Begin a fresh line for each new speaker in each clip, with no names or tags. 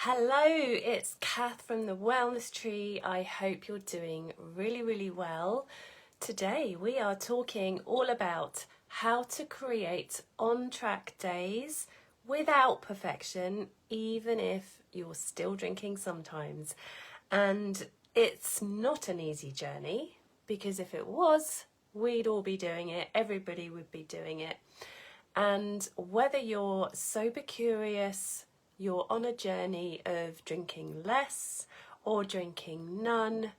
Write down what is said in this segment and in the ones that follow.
Hello, it's Kath from the Wellness Tree. I hope you're doing really well. Today we are talking all about how to create on-track days without perfection, even if you're still drinking sometimes. And it's not an easy journey, because if it was, we'd all be doing it, everybody would be doing it. And whether you're sober curious, you're on a journey of drinking less or drinking none,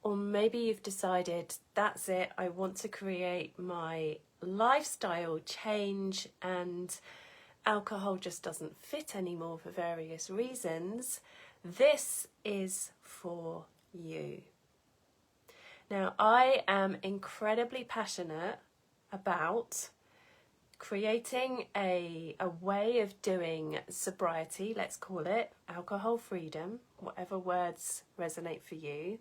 or maybe you've decided, that's it, I want to create my lifestyle change and alcohol just doesn't fit anymore for various reasons, this is for you. Now, I am incredibly passionate about creating a way of doing sobriety, let's call it, alcohol freedom, whatever words resonate for you.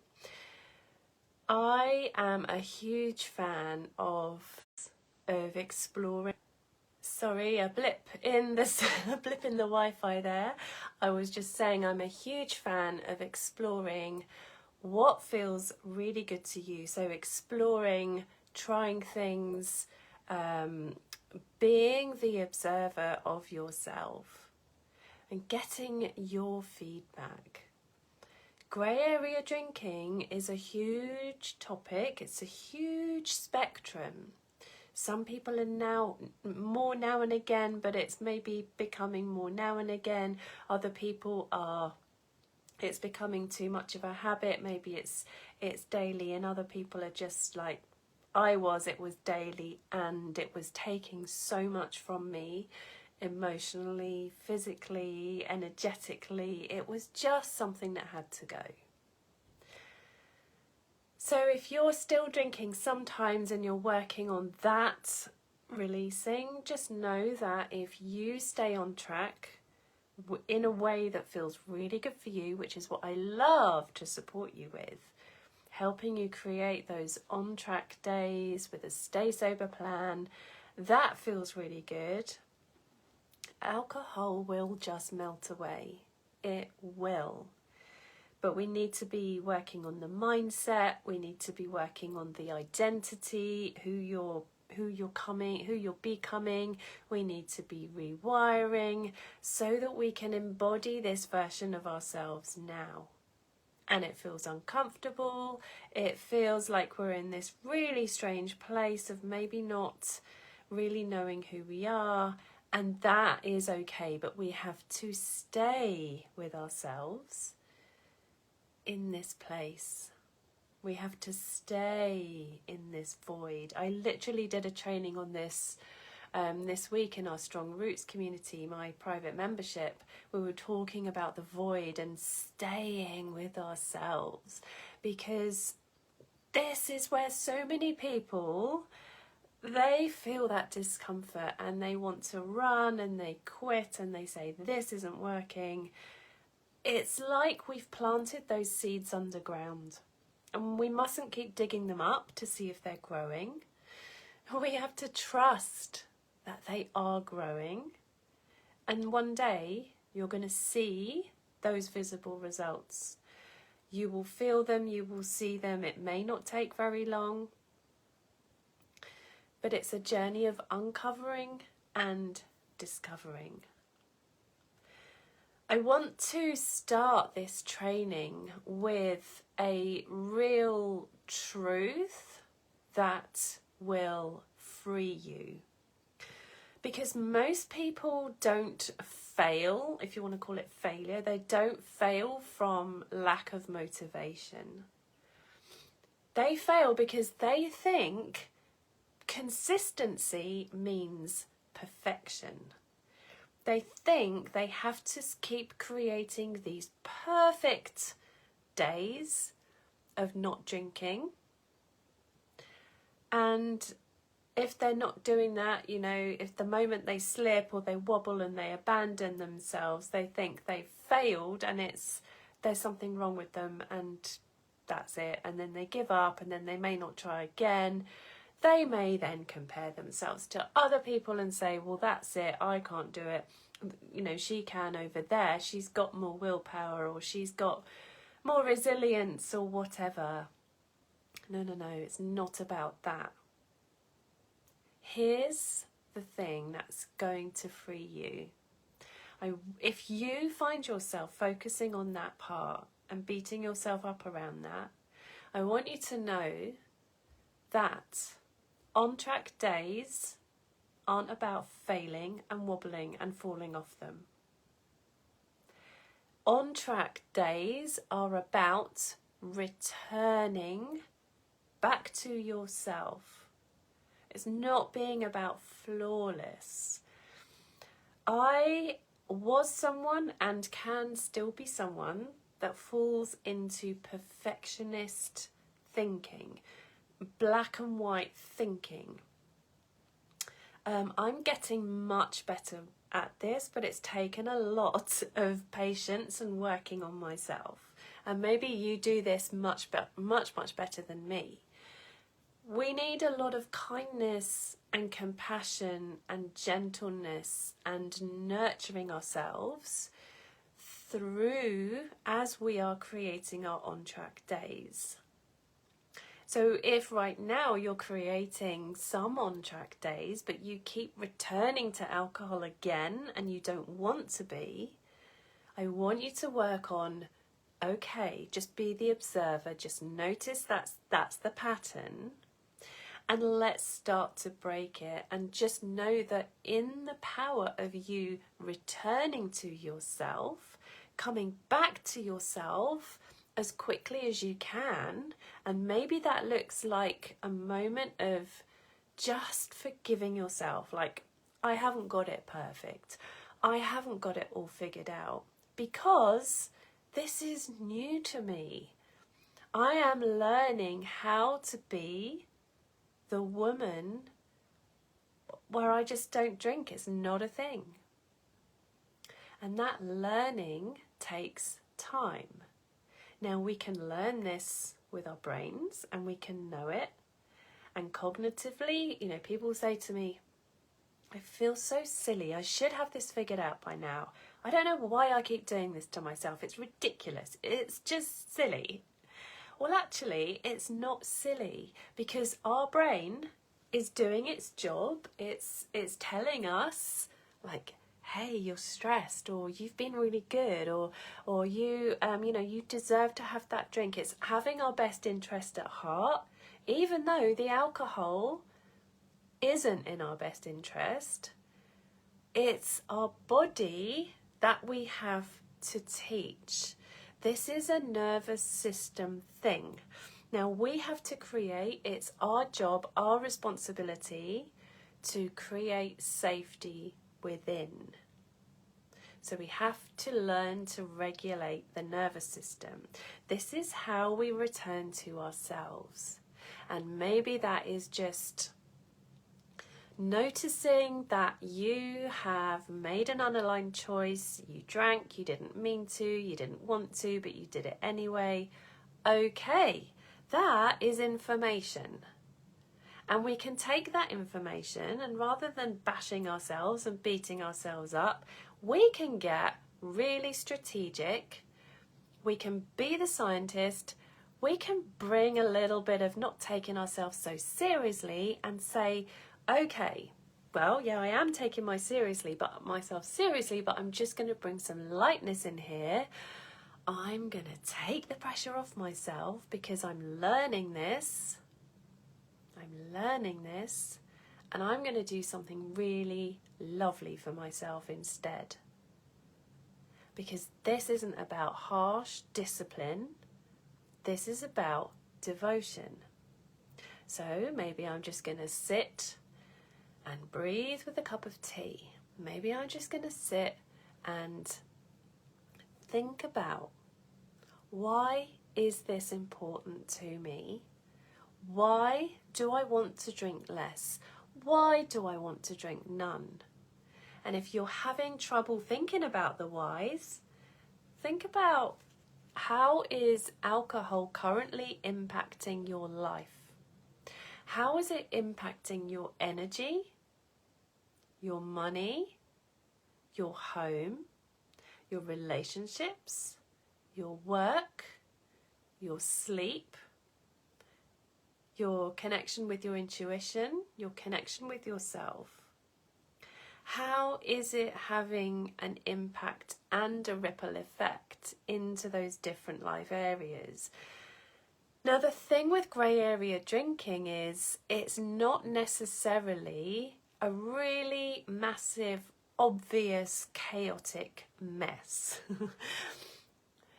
I am a huge fan of exploring. Sorry, a blip in the Wi-Fi there. I was just saying I'm a huge fan of exploring what feels really good to you. So exploring, trying things, being the observer of yourself and getting your feedback. Grey area drinking is a huge topic. It's a huge spectrum. Some people are now more now and again, but it's maybe becoming more now and again. Other people are, it's becoming too much of a habit. Maybe it's daily, and other people are just like it was daily, and it was taking so much from me emotionally, physically, energetically. It was just something that had to go. So if you're still drinking sometimes and you're working on that releasing, just know that if you stay on track in a way that feels really good for you, which is what I love to support you with, helping you create those on-track days with a stay sober plan, that feels really good, alcohol will just melt away. It will. But we need to be working on the mindset, we need to be working on the identity, who you're becoming. We need to be rewiring so that we can embody this version of ourselves now. And it feels uncomfortable. It feels like we're in this really strange place of maybe not really knowing who we are. And that is okay, but we have to stay with ourselves in this place. We have to stay in this void. I literally did a training on this this week in our Strong Roots community, my private membership. We were talking about the void and staying with ourselves, because this is where so many people, they feel that discomfort and they want to run and they quit and they say, this isn't working. It's like we've planted those seeds underground, and we mustn't keep digging them up to see if they're growing. We have to trust that they are growing, and one day you're going to see those visible results. You will feel them, you will see them. It may not take very long, but it's a journey of uncovering and discovering. I want to start this training with a real truth that will free you. Because most people don't fail, if you want to call it failure, they don't fail from lack of motivation. They fail because they think consistency means perfection. They think they have to keep creating these perfect days of not drinking. And if they're not doing that, if the moment they slip or they wobble and they abandon themselves, they think they've failed and there's something wrong with them and that's it. And then they give up, and then they may not try again. They may then compare themselves to other people and say, well, that's it, I can't do it. you know, she can over there. She's got more willpower, or she's got more resilience, or whatever. No, it's not about that. Here's the thing that's going to free you. If you find yourself focusing on that part and beating yourself up around that, I want you to know that on-track days aren't about failing and wobbling and falling off them. On-track days are about returning back to yourself. It's not being about flawless. I was someone and can still be someone that falls into perfectionist thinking, black and white thinking. I'm getting much better at this, but it's taken a lot of patience and working on myself. And maybe you do this much better than me. We need a lot of kindness and compassion and gentleness and nurturing ourselves through as we are creating our on-track days. So if right now you're creating some on-track days, but you keep returning to alcohol again and you don't want to be, I want you to work on, okay, just be the observer, just notice that's the pattern, and let's start to break it, and just know that in the power of you returning to yourself, coming back to yourself as quickly as you can, and maybe that looks like a moment of just forgiving yourself, like, I haven't got it perfect, I haven't got it all figured out, because this is new to me. I am learning how to be the woman where I just don't drink. It's not a thing. And that learning takes time. Now, we can learn this with our brains and we can know it. And cognitively, you know, people say to me, I feel so silly. I should have this figured out by now. I don't know why I keep doing this to myself. It's ridiculous. It's just silly. Well, actually, it's not silly, because our brain is doing its job. It's telling us, like, hey, you're stressed, or you've been really good, or you you deserve to have that drink. It's having our best interest at heart, even though the alcohol isn't in our best interest. It's our body that we have to teach. This is a nervous system thing. Now we have to create, it's our job, our responsibility to create safety within. So we have to learn to regulate the nervous system. This is how we return to ourselves. And maybe that is just noticing that you have made an unaligned choice, you drank, you didn't mean to, you didn't want to, but you did it anyway. Okay, that is information. And we can take that information, and rather than bashing ourselves and beating ourselves up, we can get really strategic. We can be the scientist. We can bring a little bit of not taking ourselves so seriously and say, okay, well, yeah, I am taking myself seriously, but I'm just going to bring some lightness in here. I'm going to take the pressure off myself because I'm learning this, and I'm going to do something really lovely for myself instead. Because this isn't about harsh discipline, this is about devotion. So maybe I'm just going to sit and breathe with a cup of tea. Maybe I'm just going to sit and think about, why is this important to me? Why do I want to drink less? Why do I want to drink none? And if you're having trouble thinking about the whys, think about, how is alcohol currently impacting your life? How is it impacting your energy, your money, your home, your relationships, your work, your sleep, your connection with your intuition, your connection with yourself. How is it having an impact and a ripple effect into those different life areas? Now, the thing with grey area drinking is it's not necessarily a really massive, obvious, chaotic mess.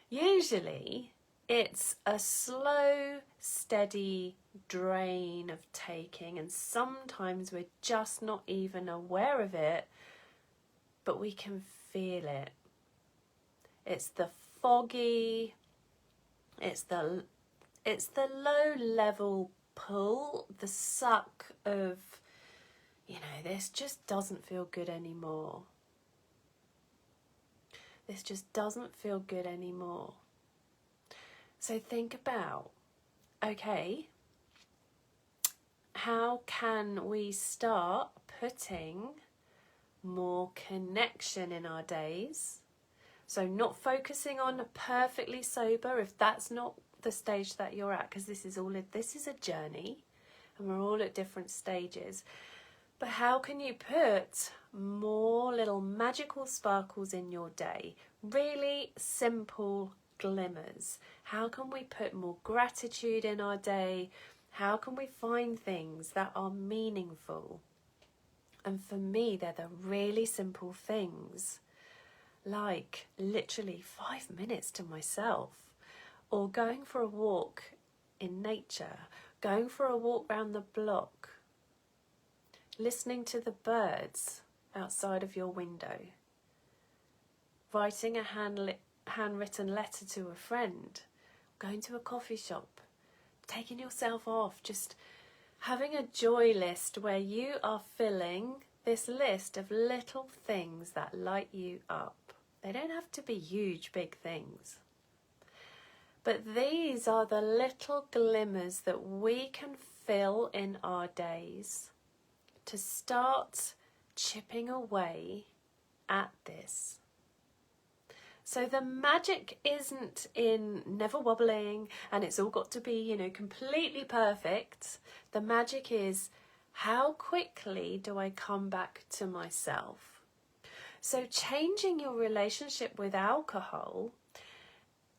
Usually, it's a slow, steady drain of taking, and sometimes we're just not even aware of it, but we can feel it. It's the foggy, it's the low level pull, the suck of, this just doesn't feel good anymore. This just doesn't feel good anymore. So think about, okay, how can we start putting more connection in our days? So not focusing on perfectly sober if that's not the stage that you're at, because this is a journey and we're all at different stages. But how can you put more little magical sparkles in your day? Really simple glimmers. How can we put more gratitude in our day? How can we find things that are meaningful? And for me, they're the really simple things, like literally 5 minutes to myself, or going for a walk in nature, going for a walk round the block, listening to the birds outside of your window, writing a handwritten letter to a friend, going to a coffee shop, taking yourself off, just having a joy list where you are filling this list of little things that light you up. They don't have to be huge, big things. But these are the little glimmers that we can fill in our days to start chipping away at this. So the magic isn't in never wobbling and it's all got to be, completely perfect. The magic is, how quickly do I come back to myself? So changing your relationship with alcohol,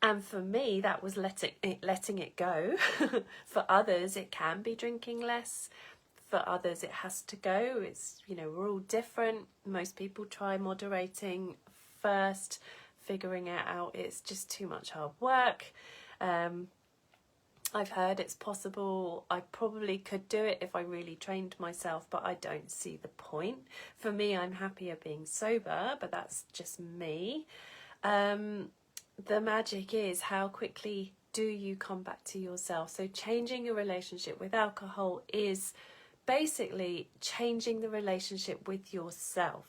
and for me that was letting it go. For others it can be drinking less. For others it has to go. It's, we're all different. Most people try moderating first, figuring it out. It's just too much hard work. I've heard it's possible. I probably could do it if I really trained myself, but I don't see the point. For me, I'm happier being sober, but that's just me. The magic is, how quickly do you come back to yourself? So changing your relationship with alcohol is basically changing the relationship with yourself.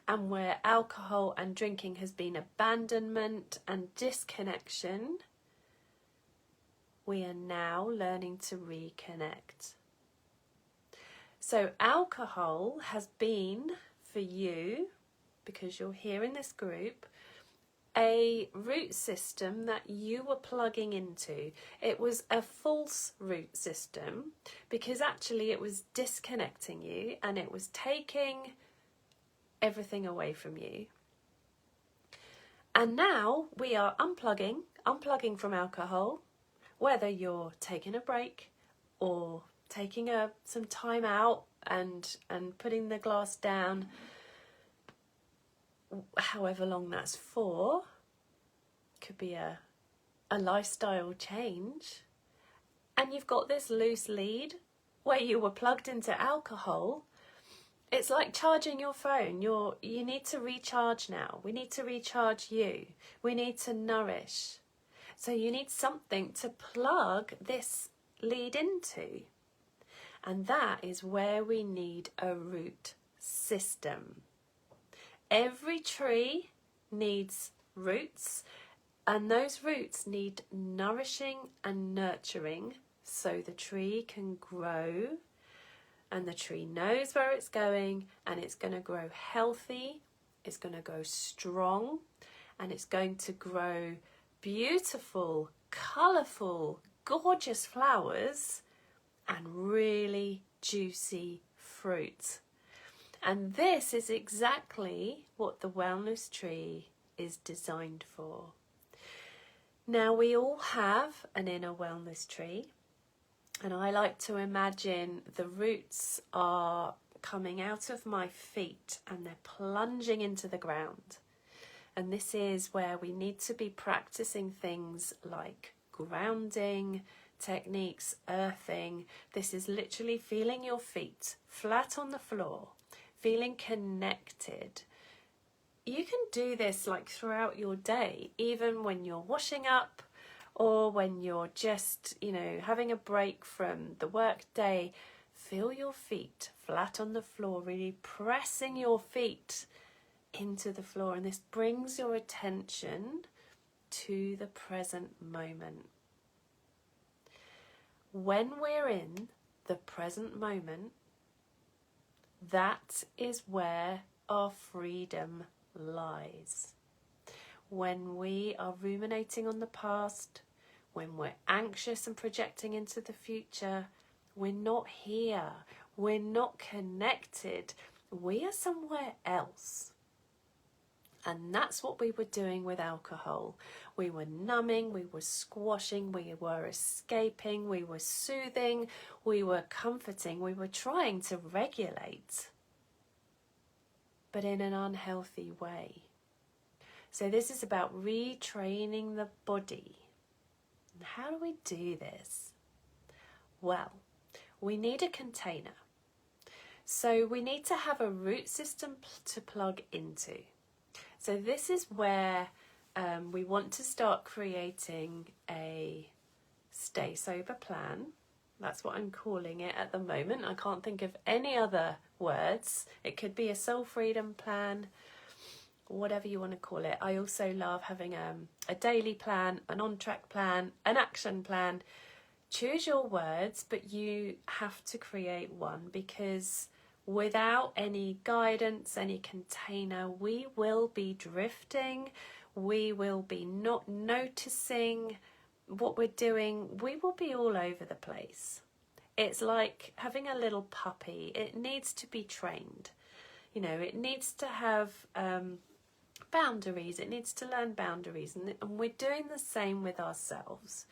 And where alcohol and drinking has been abandonment and disconnection, we are now learning to reconnect. So alcohol has been, for you, because you're here in this group, a root system that you were plugging into. It was a false root system because actually it was disconnecting you and it was taking everything away from you. And now we are unplugging from alcohol, whether you're taking a break or taking some time out and putting the glass down, however long that's for. Could be a lifestyle change. And you've got this loose lead where you were plugged into alcohol. It's like charging your phone. You need to recharge now. We need to recharge you. We need to nourish. So you need something to plug this lead into. And that is where we need a root system. Every tree needs roots, and those roots need nourishing and nurturing so the tree can grow, and the tree knows where it's going, and it's going to grow healthy is going to go strong, and it's going to grow beautiful, colourful, gorgeous flowers and really juicy fruit. And this is exactly what the wellness tree is designed for. Now, we all have an inner wellness tree, and I like to imagine the roots are coming out of my feet and they're plunging into the ground. And this is where we need to be practicing things like grounding techniques, earthing. This is literally feeling your feet flat on the floor, feeling connected. You can do this like throughout your day, even when you're washing up or when you're just, having a break from the work day. Feel your feet flat on the floor, really pressing your feet into the floor, and this brings your attention to the present moment. When we're in the present moment, that is where our freedom lies. When we are ruminating on the past, when we're anxious and projecting into the future, we're not here, we're not connected, we are somewhere else. And that's what we were doing with alcohol. We were numbing, we were squashing, we were escaping, we were soothing, we were comforting, we were trying to regulate, but in an unhealthy way. So this is about retraining the body. And how do we do this? Well, we need a container. So we need to have a root system to plug into. So this is where we want to start creating a stay sober plan. That's what I'm calling it at the moment. I can't think of any other words. It could be a soul freedom plan, whatever you want to call it. I also love having a daily plan, an on-track plan, an action plan. Choose your words, but you have to create one, because without any guidance, any container, we will be drifting. We will be not noticing what we're doing. We will be all over the place. It's like having a little puppy. It needs to be trained. It needs to have boundaries. It needs to learn boundaries. And we're doing the same with ourselves.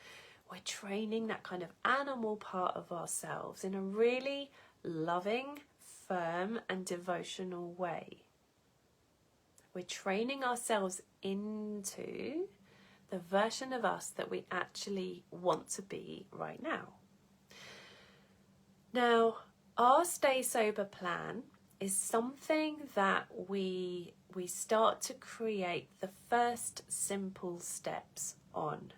We're training that kind of animal part of ourselves in a really loving, firm and devotional way. We're training ourselves into the version of us that we actually want to be right now. Now, our Stay Sober plan is something that we start to create the first simple steps on.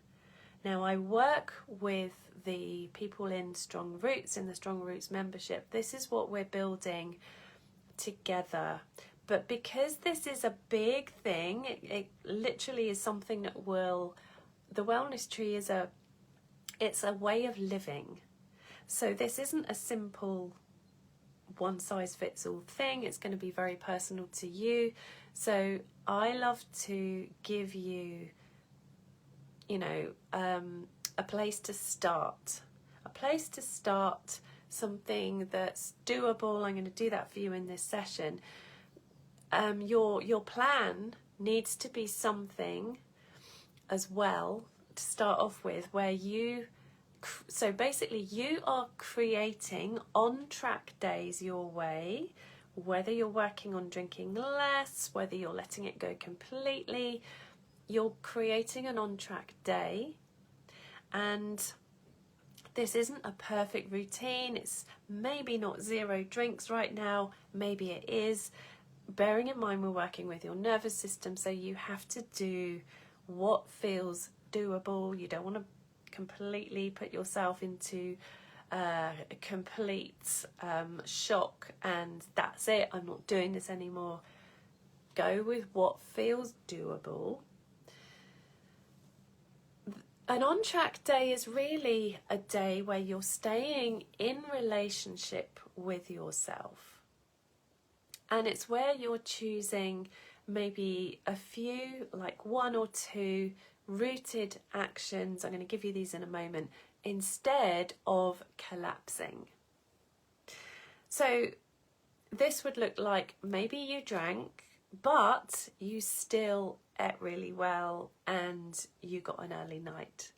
Now, I work with the people in Strong Roots, in the Strong Roots membership. This is what we're building together. But because this is a big thing, it literally is something that the wellness tree it's a way of living. So this isn't a simple one-size-fits-all thing. It's going to be very personal to you. So I love to give you, a place to start. Something that's doable. I'm going to do that for you in this session. Your plan needs to be something as well to start off with, where so basically you are creating on-track days your way, whether you're working on drinking less, whether you're letting it go completely. You're creating an on-track day, and this isn't a perfect routine. It's maybe not 0 drinks right now, maybe it is. Bearing in mind we're working with your nervous system, so you have to do what feels doable. You don't want to completely put yourself into a complete shock and that's it, I'm not doing this anymore. Go with what feels doable. An on-track day is really a day where you're staying in relationship with yourself. And it's where you're choosing maybe a few, like 1 or 2 rooted actions. I'm going to give you these in a moment, instead of collapsing. So this would look like maybe you drank, but you still ate really well and you got an early night.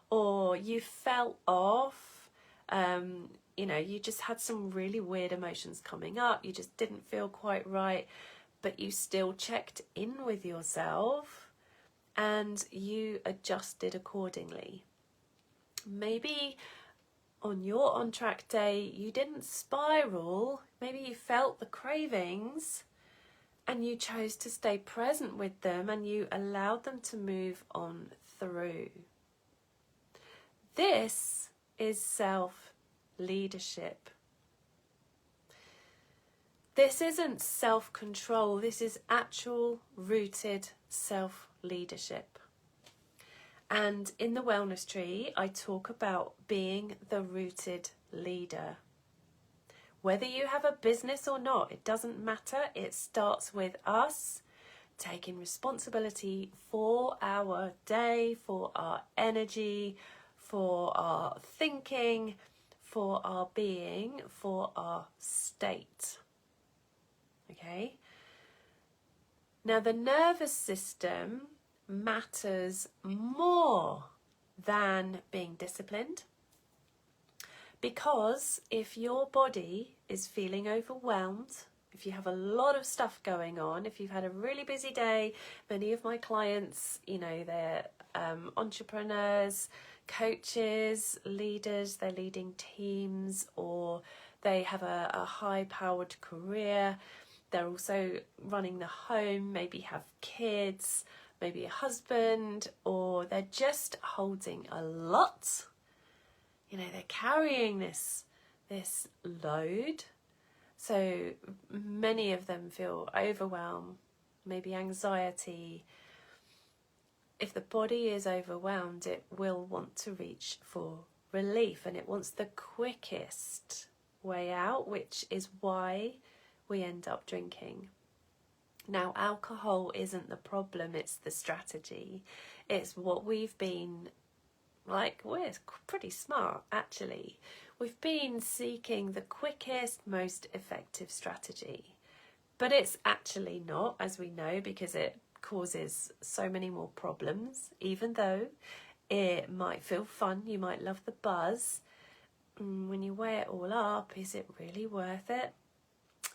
Or you felt off, you just had some really weird emotions coming up. You just didn't feel quite right, but you still checked in with yourself and you adjusted accordingly. Maybe on your on-track day, you didn't spiral. Maybe you felt the cravings and you chose to stay present with them and you allowed them to move on through. This is self-leadership. This isn't self-control. This is actual rooted self-leadership. And in the Wellness Tree, I talk about being the rooted leader. Whether you have a business or not, it doesn't matter. It starts with us taking responsibility for our day, for our energy, for our thinking, for our being, for our state. Okay? Now, the nervous system matters more than being disciplined, because if your body is feeling overwhelmed, if you have a lot of stuff going on, if you've had a really busy day, many of my clients, they're entrepreneurs, coaches, leaders, they're leading teams, or they have a high-powered career. They're also running the home, maybe have kids, maybe a husband, or they're just holding a lot. They're carrying this load. So many of them feel overwhelmed, maybe anxiety. If the body is overwhelmed, it will want to reach for relief, and it wants the quickest way out, which is why we end up drinking. Now, alcohol isn't the problem, it's the strategy. It's what we've been, we're pretty smart actually. We've been seeking the quickest, most effective strategy. But it's actually not, as we know, because it causes so many more problems. Even though it might feel fun, you might love the buzz, when you weigh it all up, is it really worth it?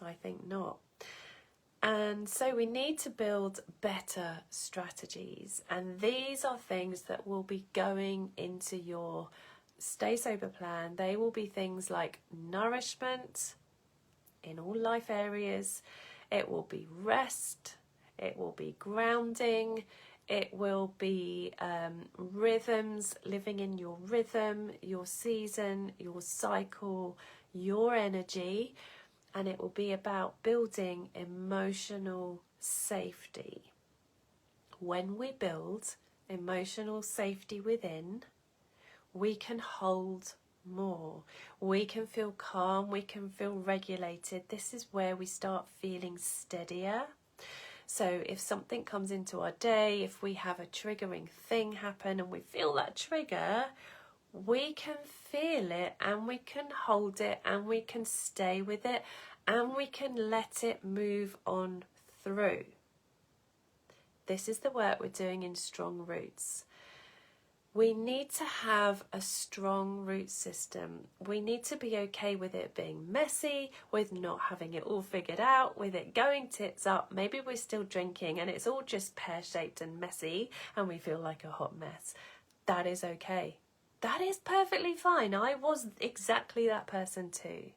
I think not. And so we need to build better strategies, and these are things that will be going into your Stay Sober plan. They will be things like nourishment in all life areas, it will be rest, it will be grounding, it will be rhythms, living in your rhythm, your season, your cycle, your energy. And it will be about building emotional safety. When we build emotional safety within, we can hold more. We can feel calm, we can feel regulated. This is where we start feeling steadier. So if something comes into our day, if we have a triggering thing happen and we feel that trigger, we can feel it and we can hold it and we can stay with it and we can let it move on through. This is the work we're doing in Strong Roots. We need to have a strong root system. We need to be okay with it being messy, with not having it all figured out, with it going tits up. Maybe we're still drinking and it's all just pear-shaped and messy and we feel like a hot mess. That is okay. That is perfectly fine. I was exactly that person too.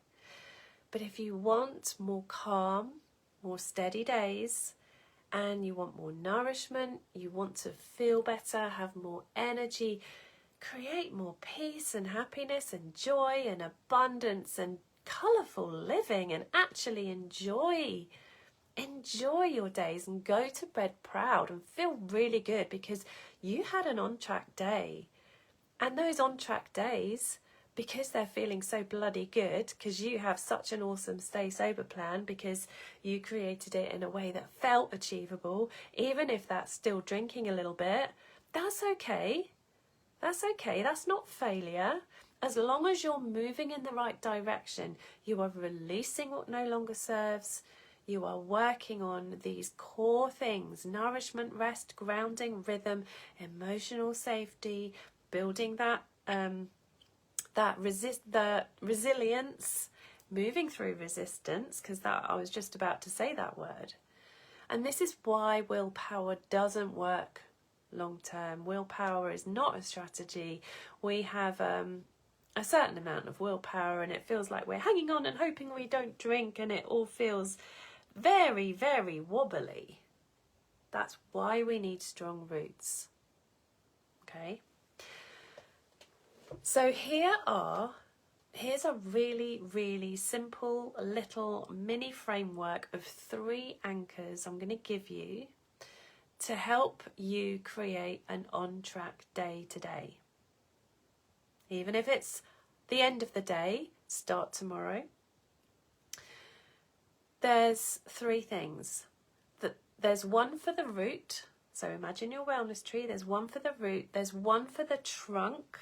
But if you want more calm, more steady days, and you want more nourishment, you want to feel better, have more energy, create more peace and happiness and joy and abundance and colourful living, and actually enjoy your days and go to bed proud and feel really good because you had an on-track day. And those on-track days because they're feeling so bloody good, because you have such an awesome stay sober plan, because you created it in a way that felt achievable, even if that's still drinking a little bit, that's okay. That's okay. That's not failure. As long as you're moving in the right direction, you are releasing what no longer serves. You are working on these core things: nourishment, rest, grounding, rhythm, emotional safety, building the resilience, moving through resistance, because that I was just about to say that word. And this is why willpower doesn't work long term. Willpower is not a strategy. We have a certain amount of willpower, and it feels like we're hanging on and hoping we don't drink, and it all feels very, very wobbly. That's why we need strong roots. Okay? So here's a really, really simple little mini framework of 3 anchors I'm going to give you to help you create an on-track day today. Even if it's the end of the day, start tomorrow. There's 3 things. There's one for the root. So imagine your wellness tree. There's one for the root. There's one for the trunk.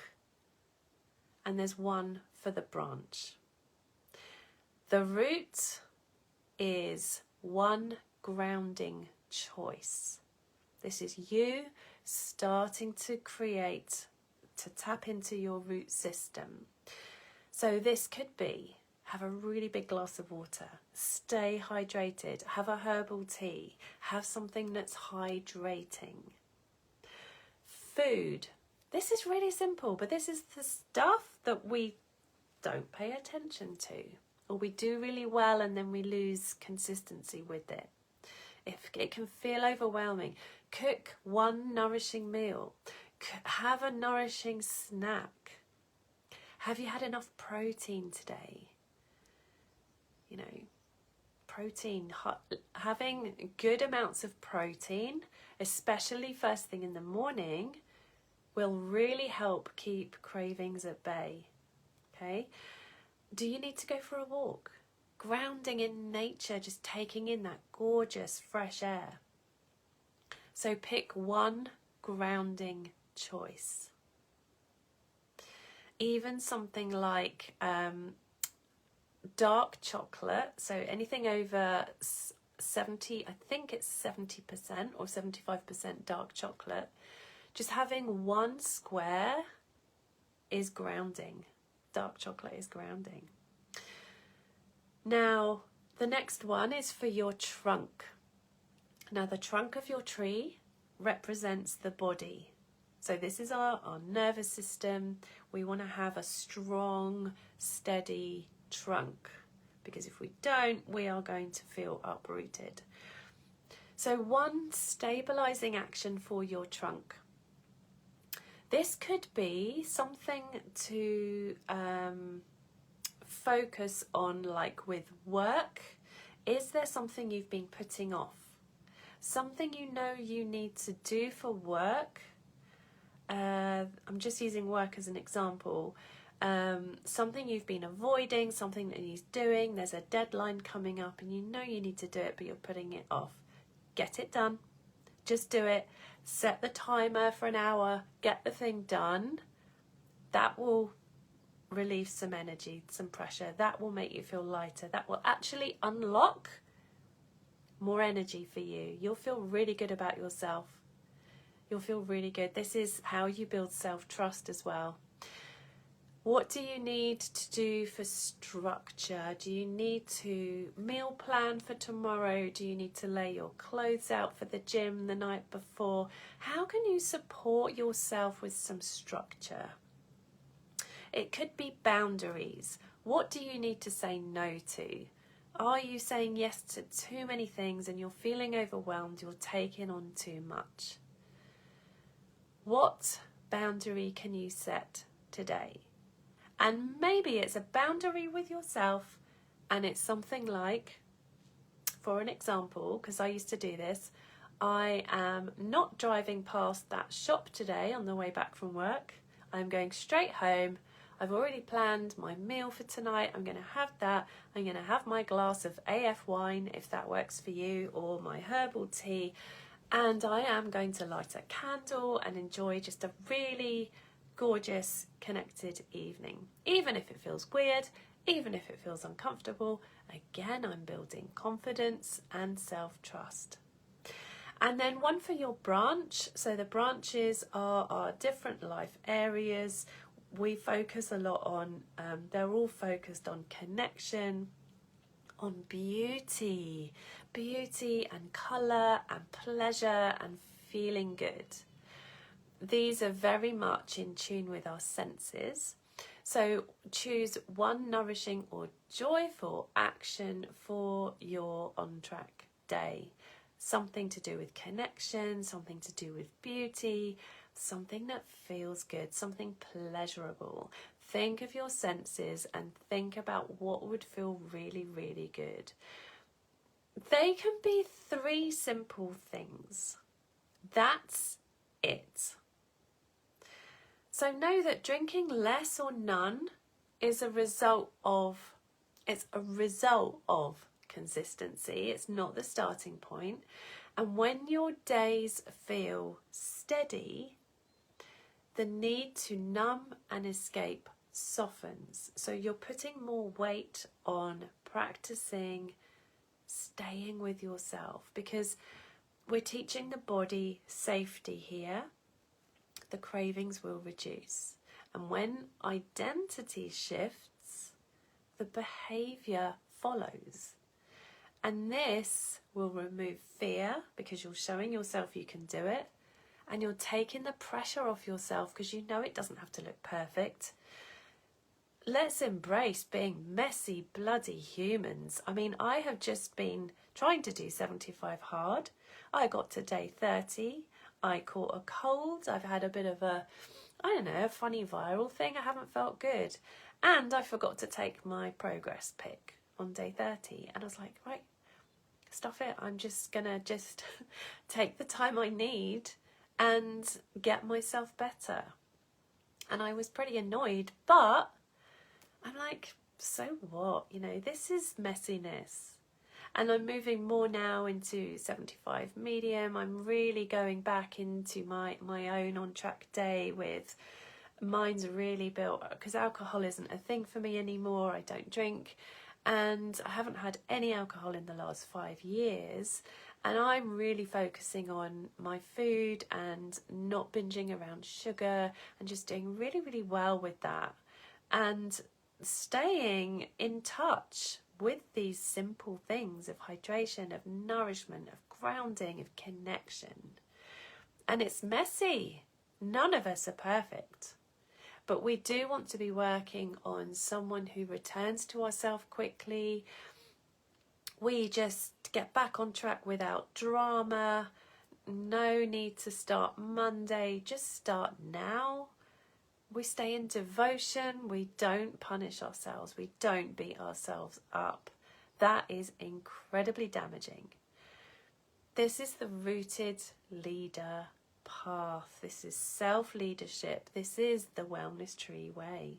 And there's one for the branch. The root is one grounding choice. This is you starting to tap into your root system. So this could be: have a really big glass of water, stay hydrated, have a herbal tea, have something that's hydrating. Food. This is really simple, but this is the stuff that we don't pay attention to, or we do really well and then we lose consistency with it. It can feel overwhelming. Cook one nourishing meal. Have a nourishing snack. Have you had enough protein today? You know, protein. Having good amounts of protein, especially first thing in the morning, will really help keep cravings at bay. Okay? Do you need to go for a walk? Grounding in nature, just taking in that gorgeous fresh air. So pick one grounding choice. Even something like dark chocolate, so anything over 70, I think it's 70% or 75% dark chocolate. Just having one square is grounding. Dark chocolate is grounding. Now, the next one is for your trunk. Now, the trunk of your tree represents the body. So this is our nervous system. We want to have a strong, steady trunk, because if we don't, we are going to feel uprooted. So one stabilizing action for your trunk. This could be something to focus on, like with work. Is there something you've been putting off? Something you know you need to do for work? I'm just using work as an example. Something you've been avoiding, something that he's doing, there's a deadline coming up and you know you need to do it but you're putting it off. Get it done. Just do it. Set the timer for an hour. Get the thing done. That will relieve some energy, some pressure. That will make you feel lighter. That will actually unlock more energy for you. You'll feel really good about yourself. You'll feel really good. This is how you build self-trust as well. What do you need to do for structure? Do you need to meal plan for tomorrow? Do you need to lay your clothes out for the gym the night before? How can you support yourself with some structure? It could be boundaries. What do you need to say no to? Are you saying yes to too many things and you're feeling overwhelmed? You're taking on too much. What boundary can you set today? And maybe it's a boundary with yourself, and it's something like, for an example, because I used to do this, I am not driving past that shop today on the way back from work. I'm going straight home. I've already planned my meal for tonight. I'm going to have that. I'm going to have my glass of AF wine, if that works for you, or my herbal tea. And I am going to light a candle and enjoy just a really gorgeous, connected evening. Even if it feels weird, even if it feels uncomfortable, again, I'm building confidence and self-trust. And then one for your branch. So the branches are our different life areas. We focus a lot on, they're all focused on connection, on beauty and colour and pleasure and feeling good. These are very much in tune with our senses. So choose one nourishing or joyful action for your on track day. Something to do with connection, something to do with beauty, something that feels good, something pleasurable. Think of your senses and think about what would feel really, really good. They can be 3 simple things. That's it. So know that drinking less or none is a result of consistency. It's not the starting point. And when your days feel steady, the need to numb and escape softens. So you're putting more weight on practicing staying with yourself, because we're teaching the body safety here. The cravings will reduce. And when identity shifts, the behaviour follows. And this will remove fear, because you're showing yourself you can do it. And you're taking the pressure off yourself, because you know it doesn't have to look perfect. Let's embrace being messy, bloody humans. I mean, I have just been trying to do 75 hard. I got to day 30. I caught a cold. I've had a bit of a funny viral thing. I haven't felt good. And I forgot to take my progress pic on day 30. And I was like, right, stuff it. I'm just going to take the time I need and get myself better. And I was pretty annoyed, but I'm like, so what? You know, this is messiness. And I'm moving more now into 75 medium. I'm really going back into my own on track day with mine's really built, because alcohol isn't a thing for me anymore. I don't drink and I haven't had any alcohol in the last 5 years. And I'm really focusing on my food and not binging around sugar and just doing really, really well with that. And staying in touch with these simple things of hydration, of nourishment, of grounding, of connection. And it's messy. None of us are perfect. But we do want to be working on someone who returns to ourselves quickly. We just get back on track without drama. No need to start Monday. Just start now. We stay in devotion. We don't punish ourselves. We don't beat ourselves up. That is incredibly damaging. This is the rooted leader path. This is self-leadership. This is the Wellness Tree way.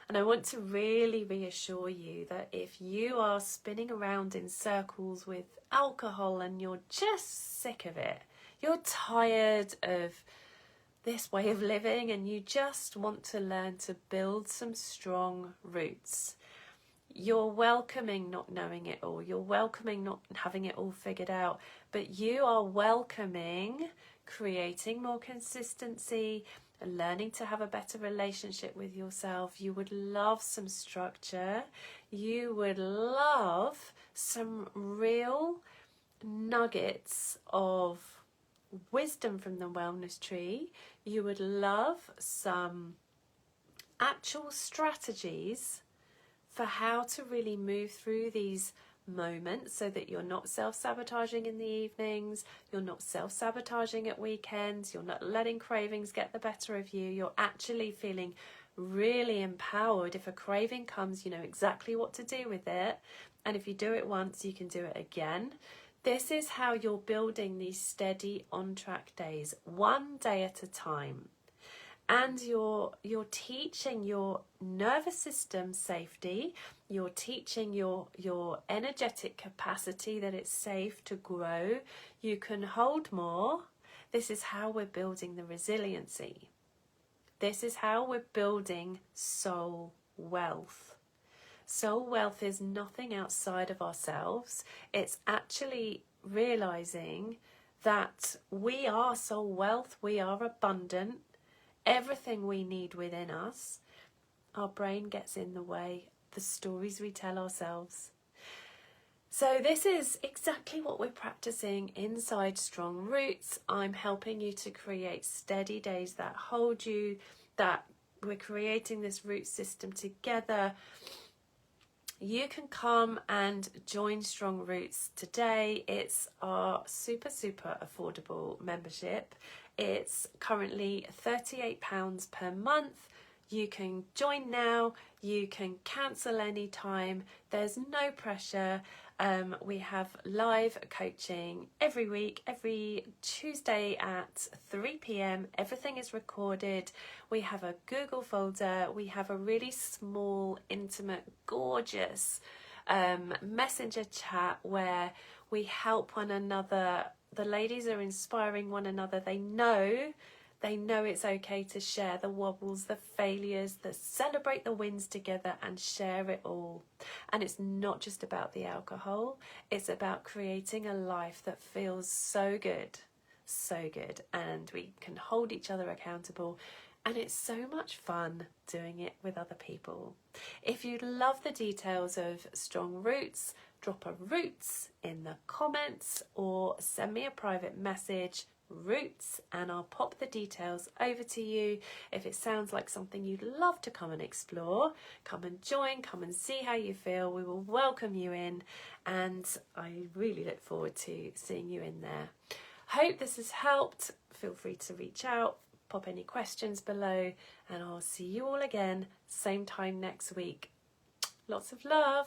And I want to really reassure you that if you are spinning around in circles with alcohol and you're just sick of it, you're tired of this way of living and you just want to learn to build some strong roots, you're welcoming not knowing it all, you're welcoming not having it all figured out, but you are welcoming creating more consistency and learning to have a better relationship with yourself. You would love some structure. You would love some real nuggets of wisdom from the Wellness Tree. You would love some actual strategies for how to really move through these moments so that you're not self-sabotaging in the evenings, you're not self-sabotaging at weekends, you're not letting cravings get the better of you, you're actually feeling really empowered. If a craving comes, you know exactly what to do with it, and if you do it once, you can do it again. This is how you're building these steady on-track days, one day at a time. and you're teaching your nervous system safety. You're teaching your energetic capacity that it's safe to grow. You can hold more. This is how we're building the resiliency. This is how we're building soul wealth. Soul wealth is nothing outside of ourselves. It's actually realizing that we are soul wealth. We are abundant. Everything we need within us. Our brain gets in the way. The stories we tell ourselves. So this is exactly what we're practicing inside Strong Roots. I'm helping you to create steady days that hold you, that we're creating this root system together. You can come and join Strong Roots today. It's our super affordable membership. It's currently £38 per month. You can join now, you can cancel anytime, there's no pressure. We have live coaching every week, every Tuesday at 3 p.m. Everything is recorded. We have a Google folder. We have a really small, intimate, gorgeous messenger chat where we help one another. The ladies are inspiring one another. They know it's okay to share the wobbles, the failures, celebrate the wins together and share it all. And it's not just about the alcohol. It's about creating a life that feels so good. And we can hold each other accountable. And it's so much fun doing it with other people. If you love the details of Strong Roots, drop a roots in the comments or send me a private message, roots, and I'll pop the details over to you. If it sounds like something you'd love to come and explore, come and join, come and see how you feel. We will welcome you in, and I really look forward to seeing you in there. Hope this has helped. Feel free to reach out, pop any questions below, and I'll see you all again same time next week. Lots of love.